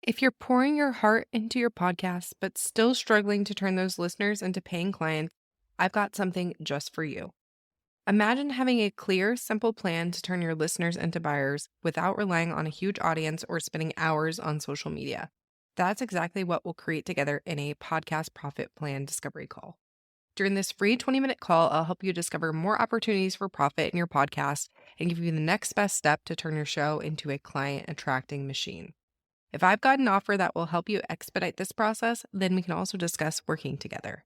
If you're pouring your heart into your podcast, but still struggling to turn those listeners into paying clients, I've got something just for you. Imagine having a clear, simple plan to turn your listeners into buyers without relying on a huge audience or spending hours on social media. That's exactly what we'll create together in a podcast profit plan discovery call. During this free 20-minute call, I'll help you discover more opportunities for profit in your podcast and give you the next best step to turn your show into a client attracting machine. If I've got an offer that will help you expedite this process, then we can also discuss working together.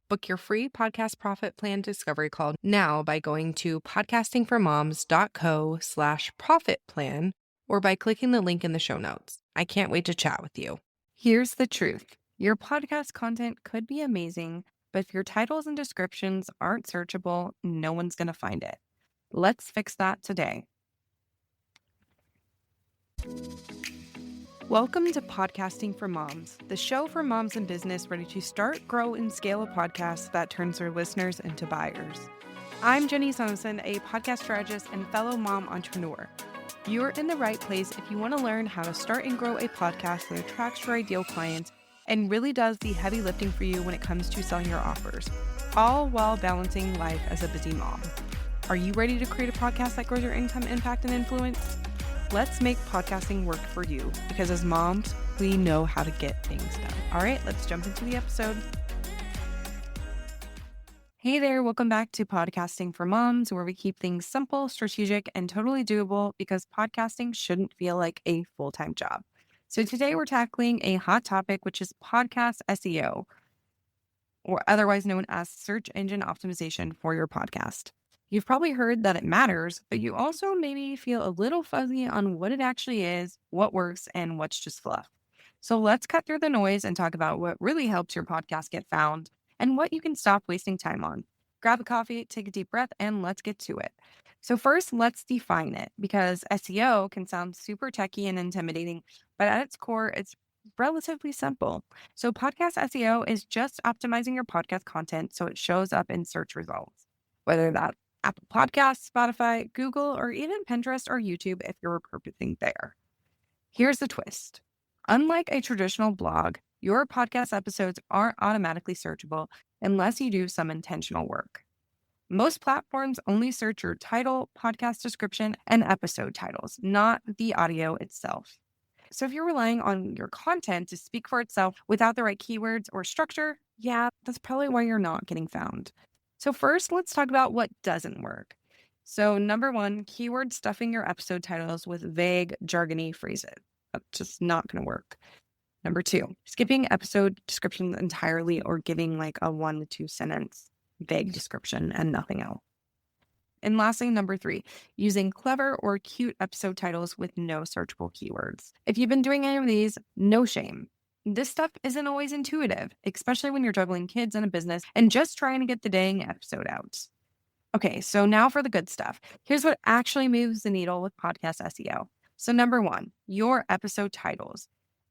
Book your free podcast profit plan discovery call now by going to podcastingformoms.co/profit plan or by clicking the link in the show notes. I can't wait to chat with you. Here's the truth. Your podcast content could be amazing, but if your titles and descriptions aren't searchable, no one's going to find it. Let's fix that today. Welcome to Podcasting for Moms, the show for moms in business ready to start, grow, and scale a podcast that turns their listeners into buyers. I'm Jenny Soneson, a podcast strategist and fellow mom entrepreneur. You're in the right place if you want to learn how to start and grow a podcast that attracts your ideal clients and really does the heavy lifting for you when it comes to selling your offers, all while balancing life as a busy mom. Are you ready to create a podcast that grows your income, impact, and influence? Let's make podcasting work for you because as moms, we know how to get things done. All right, let's jump into the episode. Hey there, welcome back to Podcasting for Moms, where we keep things simple, strategic, and totally doable because podcasting shouldn't feel like a full-time job. So today we're tackling a hot topic, which is podcast SEO, or otherwise known as search engine optimization for your podcast. You've probably heard that it matters, but you also maybe feel a little fuzzy on what it actually is, what works, and what's just fluff. So let's cut through the noise and talk about what really helps your podcast get found and what you can stop wasting time on. Grab a coffee, take a deep breath, and let's get to it. So first, let's define it because SEO can sound super techy and intimidating, but at its core, it's relatively simple. So podcast SEO is just optimizing your podcast content so it shows up in search results, whether that's Apple Podcasts, Spotify, Google, or even Pinterest or YouTube if you're repurposing there. Here's the twist. Unlike a traditional blog, your podcast episodes aren't automatically searchable unless you do some intentional work. Most platforms only search your title, podcast description, and episode titles, not the audio itself. So if you're relying on your content to speak for itself without the right keywords or structure, yeah, that's probably why you're not getting found. So first, let's talk about what doesn't work. So number one, keyword stuffing your episode titles with vague, jargony phrases. That's just not going to work. Number two, skipping episode descriptions entirely or giving like a 1 to 2 sentence vague description and nothing else. And lastly, number three, using clever or cute episode titles with no searchable keywords. If you've been doing any of these, no shame. This stuff isn't always intuitive, especially when you're juggling kids and a business and just trying to get the dang episode out. Okay, so now for the good stuff. Here's what actually moves the needle with podcast SEO. So number one, your episode titles.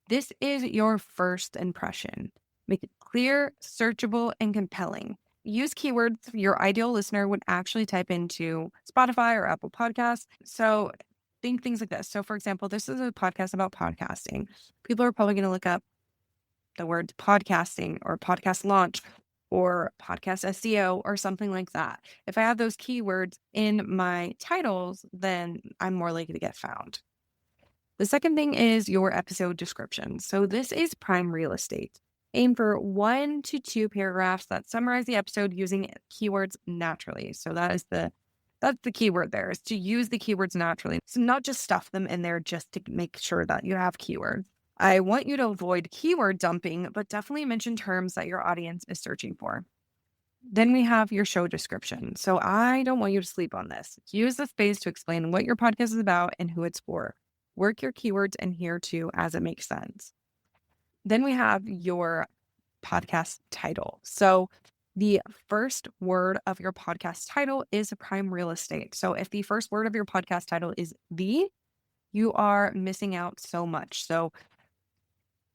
This is your first impression. Make it clear, searchable, and compelling. Use keywords your ideal listener would actually type into Spotify or Apple Podcasts. So think things like this. So for example, this is a podcast about podcasting. People are probably going to look up the word podcasting or podcast launch or podcast SEO or something like that. If I have those keywords in my titles, then I'm more likely to get found. The second thing is your episode description. So this is prime real estate. Aim for 1 to 2 paragraphs that summarize the episode using keywords naturally. So that's the keyword there, is to use the keywords naturally. So not just stuff them in there just to make sure that you have keywords. I want you to avoid keyword dumping, but definitely mention terms that your audience is searching for. Then we have your show description. So I don't want you to sleep on this. Use the space to explain what your podcast is about and who it's for. Work your keywords in here too as it makes sense. Then we have your podcast title. So the first word of your podcast title is prime real estate. So if the first word of your podcast title is the, you are missing out so much. So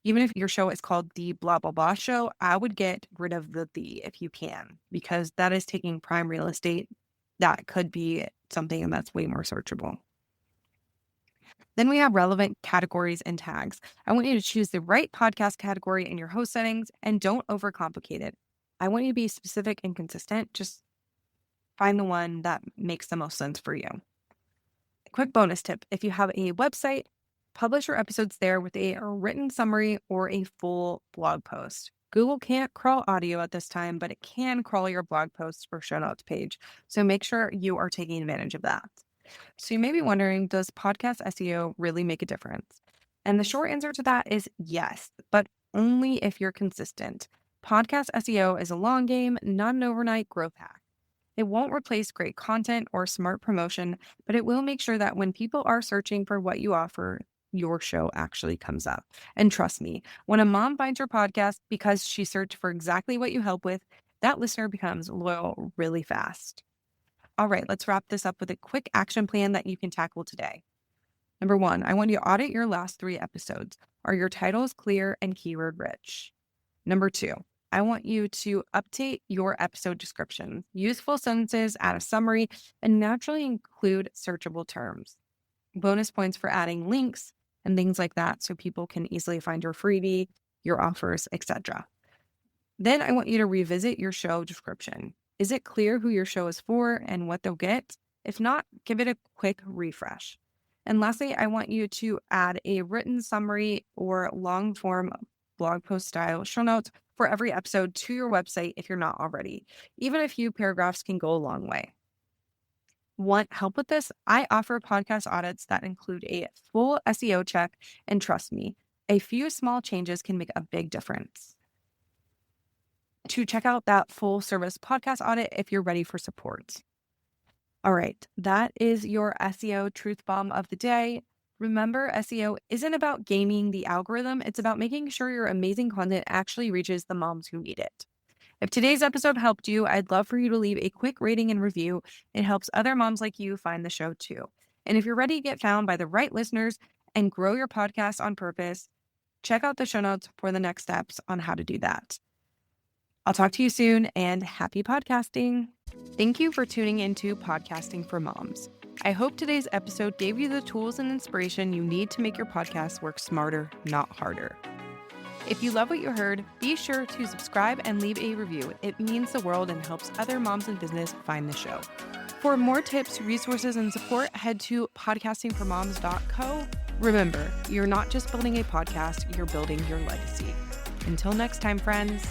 even if your show is called the blah, blah, blah show, I would get rid of the if you can, because that is taking prime real estate. That could be something that's way more searchable. Then we have relevant categories and tags. I want you to choose the right podcast category in your host settings and don't overcomplicate it. I want you to be specific and consistent. Just find the one that makes the most sense for you. Quick bonus tip. If you have a website, publish your episodes there with a written summary or a full blog post. Google can't crawl audio at this time, but it can crawl your blog posts or show notes page. So make sure you are taking advantage of that. So you may be wondering, does podcast SEO really make a difference? And the short answer to that is yes, but only if you're consistent. Podcast SEO is a long game, not an overnight growth hack. It won't replace great content or smart promotion, but it will make sure that when people are searching for what you offer, your show actually comes up. And trust me, when a mom finds your podcast because she searched for exactly what you help with, that listener becomes loyal really fast. All right, let's wrap this up with a quick action plan that you can tackle today. Number 1, I want you to audit your last 3 episodes. Are your titles clear and keyword rich? Number 2, I want you to update your episode description. Use full sentences, add a summary, and naturally include searchable terms. Bonus points for adding links and things like that so people can easily find your freebie, your offers, etc. Then I want you to revisit your show description. Is it clear who your show is for and what they'll get? If not, give it a quick refresh. And lastly, I want you to add a written summary or long form blog post style show notes for every episode to your website if you're not already. Even a few paragraphs can go a long way. Want help with this? I offer podcast audits that include a full SEO check, and trust me, a few small changes can make a big difference. To check out that full service podcast audit if you're ready for support. All right, that is your SEO truth bomb of the day. Remember, SEO isn't about gaming the algorithm. It's about making sure your amazing content actually reaches the moms who need it. If today's episode helped you, I'd love for you to leave a quick rating and review. It helps other moms like you find the show too. And if you're ready to get found by the right listeners and grow your podcast on purpose, check out the show notes for the next steps on how to do that. I'll talk to you soon, and happy podcasting. Thank you for tuning into Podcasting for Moms. I hope today's episode gave you the tools and inspiration you need to make your podcast work smarter, not harder. If you love what you heard, be sure to subscribe and leave a review. It means the world and helps other moms in business find the show. For more tips, resources, and support, head to podcastingformoms.co. Remember, you're not just building a podcast, you're building your legacy. Until next time, friends.